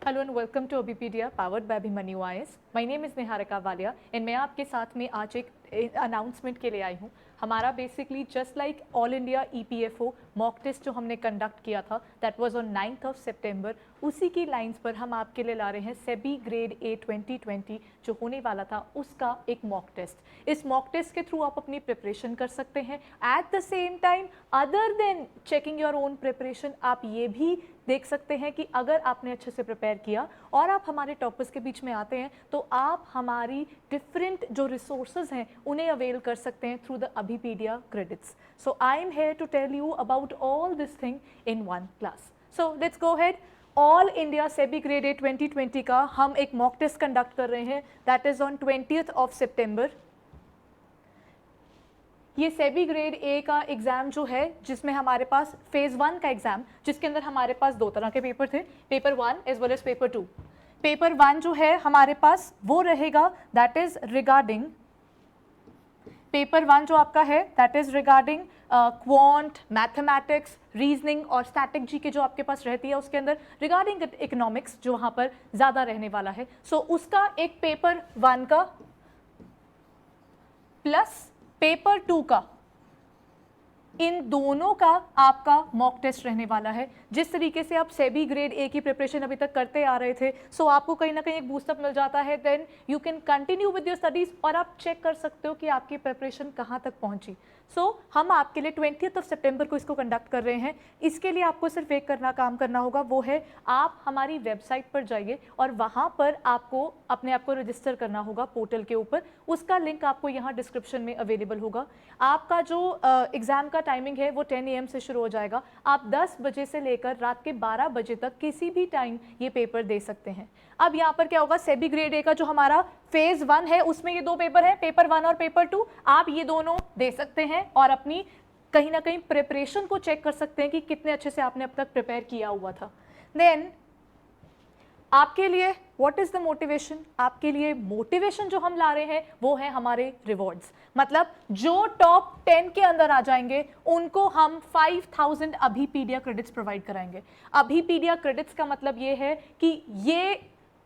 Hello and welcome to Abhipedia powered by Abhimanyu IAS. My name is Niharika Walia and मैं आपके साथ में आज एक अनाउंसमेंट के लिए आई हूँ। हमारा basically just like all India EPFO mock test जो हमने कंडक्ट किया था दैट वाज ऑन 9th सितंबर, उसी की लाइंस पर हम आपके लिए ला रहे हैं सेबी ग्रेड ए 2020 जो होने वाला था उसका एक मॉक टेस्ट। इस मॉक टेस्ट के थ्रू आप अपनी प्रिपरेशन कर सकते हैं। At the same time other than checking your own preparation, आप ये भी देख सकते हैं कि अगर आपने अच्छे से प्रिपेयर किया और आप हमारे टॉपर्स के बीच में आते हैं तो आप हमारी डिफरेंट जो रिसोर्सेज हैं उन्हें अवेल कर सकते हैं through the Abhipedia credits. So I am here to tell you about all this thing in one class. So let's go head. All India SEBI grade A 2020 का हम एक मॉक टेस्ट कंडक्ट कर रहे हैं दैट इज ऑन 20th सितंबर। ये SEBI grade ए का exam जो है जिसमें हमारे पास फेज 1 का एग्जाम, जिसके अंदर हमारे पास दो तरह के पेपर थे, paper 1 as well as paper 2। Paper 1 जो है हमारे पास वो रहेगा दैट इज रिगार्डिंग, पेपर 1 जो आपका है that is regarding quant, mathematics, reasoning और स्टैटिक जी के जो आपके पास रहती है उसके अंदर रिगार्डिंग इकोनॉमिक्स जो वहाँ पर ज़्यादा रहने वाला है। सो उसका एक पेपर 1 का प्लस पेपर 2 का, इन दोनों का आपका मॉक टेस्ट रहने वाला है। जिस तरीके से आप सेबी ग्रेड ए की प्रिपरेशन अभी तक करते आ रहे थे, सो आपको कहीं ना कहीं एक बूस्टअप मिल जाता है, then you can continue with your studies और आप चेक कर सकते हो कि आपकी प्रिपरेशन कहाँ तक पहुंची। सो हम आपके लिए 20th सितंबर को इसको कंडक्ट कर रहे हैं। इसके लिए आपको सिर्फ एक काम करना होगा, वो है आप हमारी वेबसाइट पर जाइए और वहाँ पर आपको अपने आप को रजिस्टर करना होगा पोर्टल के ऊपर। उसका लिंक आपको यहाँ डिस्क्रिप्शन में अवेलेबल होगा। आपका जो एग्ज़ाम का टाइमिंग है वो 10 AM से शुरू हो जाएगा। आप 10 बजे से लेकर रात के 12 बजे तक किसी भी टाइम ये पेपर दे सकते हैं। अब यहाँ पर क्या होगा, सेबी ग्रेड ए का जो हमारा फेज 1 है उसमें ये दो पेपर है, पेपर 1 और पेपर 2। आप ये दोनों दे सकते हैं और अपनी कहीं ना कहीं प्रिपरेशन को चेक कर सकते हैं कि कितने अच्छे से आपने अब तक प्रिपेयर किया हुआ था। देन आपके लिए व्हाट इज द मोटिवेशन, आपके लिए मोटिवेशन जो हम ला रहे हैं वो है हमारे रिवॉर्ड्स। मतलब जो टॉप 10 के अंदर आ जाएंगे उनको हम 5000 अभिपीडिया क्रेडिट्स प्रोवाइड कराएंगे। अभिपीडिया क्रेडिट्स का मतलब ये है कि ये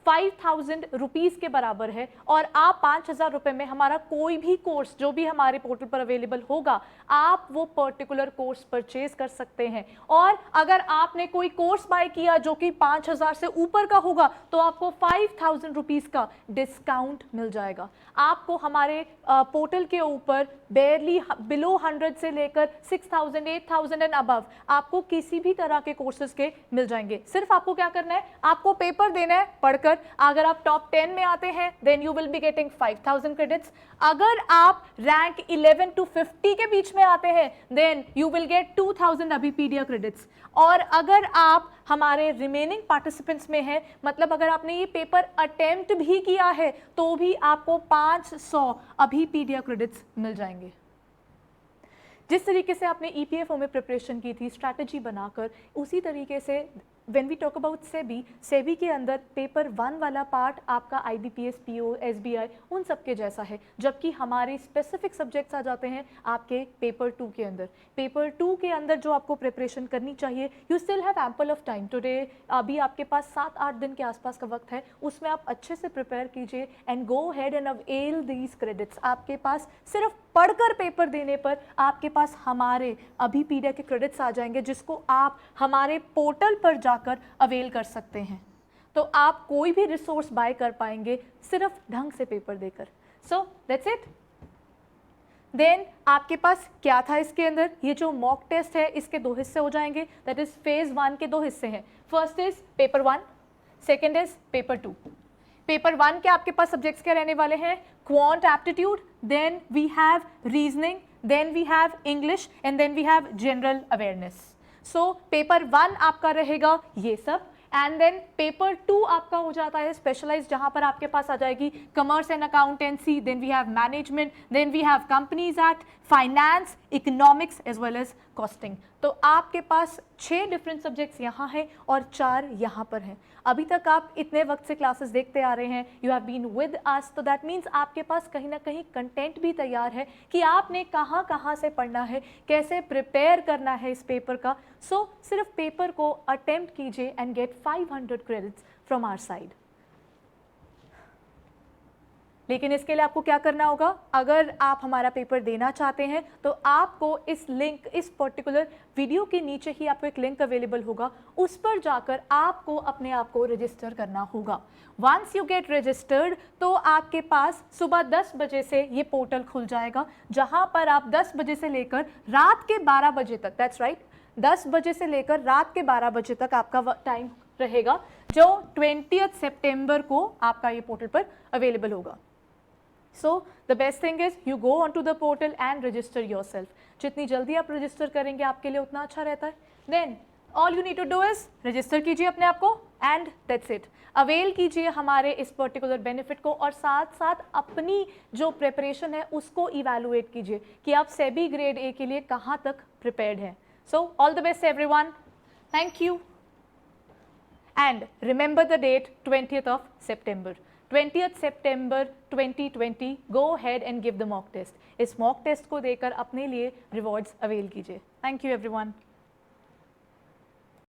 5000 रुपीज़ के बराबर है और आप 5000 रुपये में हमारा कोई भी कोर्स जो भी हमारे पोर्टल पर अवेलेबल होगा आप वो पर्टिकुलर कोर्स परचेज कर सकते हैं। और अगर आपने कोई कोर्स बाय किया जो कि 5000 से ऊपर का होगा तो आपको 5000 रुपीज़ का डिस्काउंट मिल जाएगा। आपको हमारे पोर्टल के ऊपर बेयरली बिलो 100 से लेकर 6000, 8000 एंड अबव आपको किसी भी तरह के कोर्सेज के मिल जाएंगे। सिर्फ आपको क्या करना है, आपको पेपर देना है पढ़कर। अगर आप टॉप 10 में आते हैं then you will be getting 5000 credits. अगर आप रैंक 11 to 50 के बीच में आते हैं then you will get 2000 Abhipedia credits. और अगर आप हमारे रिमेनिंग पार्टिसिपेंट्स में हैं, मतलब अगर आपने ये पेपर अटेम्प्ट भी किया है तो भी आपको 500 अभिपीडिया क्रेडिट्स मिल जाएंगे। जिस तरीके से आपने ईपीएफओ में प्रिपरेशन की थी स्ट्रैटेजी बनाकर, उसी तरीके से when we talk about SEBI के अंदर पेपर 1 वाला पार्ट आपका आईबीपीएस, पीओ, एसबीआई उन सब के जैसा है, जबकि हमारे स्पेसिफिक सब्जेक्ट्स आ जाते हैं आपके पेपर 2 के अंदर। पेपर 2 के अंदर जो आपको प्रिपरेशन करनी चाहिए, you still have ample of time today. अभी आपके पास 7-8 दिन के आसपास का वक्त है, उसमें आप अच्छे से प्रिपेयर कीजिए and go head and avail these credits. आपके पास सिर्फ पढ़कर पेपर देने पर आपके पास हमारे अभिपीडिया के क्रेडिट्स आ जाएंगे जिसको आप हमारे पोर्टल पर जाकर अवेल कर सकते हैं। तो आप कोई भी रिसोर्स बाय कर पाएंगे सिर्फ ढंग से पेपर देकर। So that's it. देन आपके पास क्या था इसके अंदर, ये जो मॉक टेस्ट है इसके दो हिस्से हो जाएंगे, दैट इज फेज 1 के दो हिस्से हैं। First is paper 1, second is paper 2। Paper 1 के आपके पास सब्जेक्ट्स क्या रहने वाले हैं, quant aptitude, then we have reasoning, then we have English and then we have general awareness. So paper 1 आपका रहेगा ये सब एंड देन पेपर 2 आपका हो जाता है स्पेशलाइज, जहां पर आपके पास आ जाएगी commerce and accountancy, then we have management, then we have companies act, finance, economics as well as costing. तो आपके पास 6 डिफरेंट सब्जेक्ट्स यहाँ हैं और 4 यहाँ पर हैं। अभी तक आप इतने वक्त से क्लासेस देखते आ रहे हैं, you have been with us, तो दैट मीन्स आपके पास कहीं ना कहीं कंटेंट भी तैयार है कि आपने कहाँ कहाँ से पढ़ना है, कैसे प्रिपेयर करना है इस पेपर का। सो सिर्फ पेपर को अटेम्प्ट कीजिए and get 500 credits from our side. लेकिन इसके लिए आपको क्या करना होगा, अगर आप हमारा पेपर देना चाहते हैं तो आपको इस लिंक, इस पर्टिकुलर वीडियो के नीचे ही आपको एक लिंक अवेलेबल होगा, उस पर जाकर आपको अपने आप को रजिस्टर करना होगा। वंस यू गेट रजिस्टर्ड तो आपके पास सुबह 10 बजे से ये पोर्टल खुल जाएगा, जहां पर आप 10 बजे से लेकर रात के 12 बजे तक, दैट्स राइट, 10 बजे से लेकर रात के 12 बजे तक आपका टाइम रहेगा, जो 20 सितंबर को आपका ये पोर्टल पर अवेलेबल होगा। So the best thing is you go onto the portal and register yourself. जितनी जल्दी आप रजिस्टर करेंगे आपके लिए उतना अच्छा रहता है। Then all you need to do is register कीजिए अपने आप को and that's it. अवेल कीजिए हमारे इस पर्टिकुलर बेनिफिट को और साथ साथ अपनी जो प्रिपरेशन है उसको इवैल्यूएट कीजिए कि आप सेबी ग्रेड ए के लिए कहाँ तक प्रिपेयर्ड हैं। So all the best everyone. Thank you. And remember the date 20th of September. 20th September 2020, go ahead and give the mock test. इस mock test को देकर अपने लिए rewards avail कीजिए. Thank you everyone.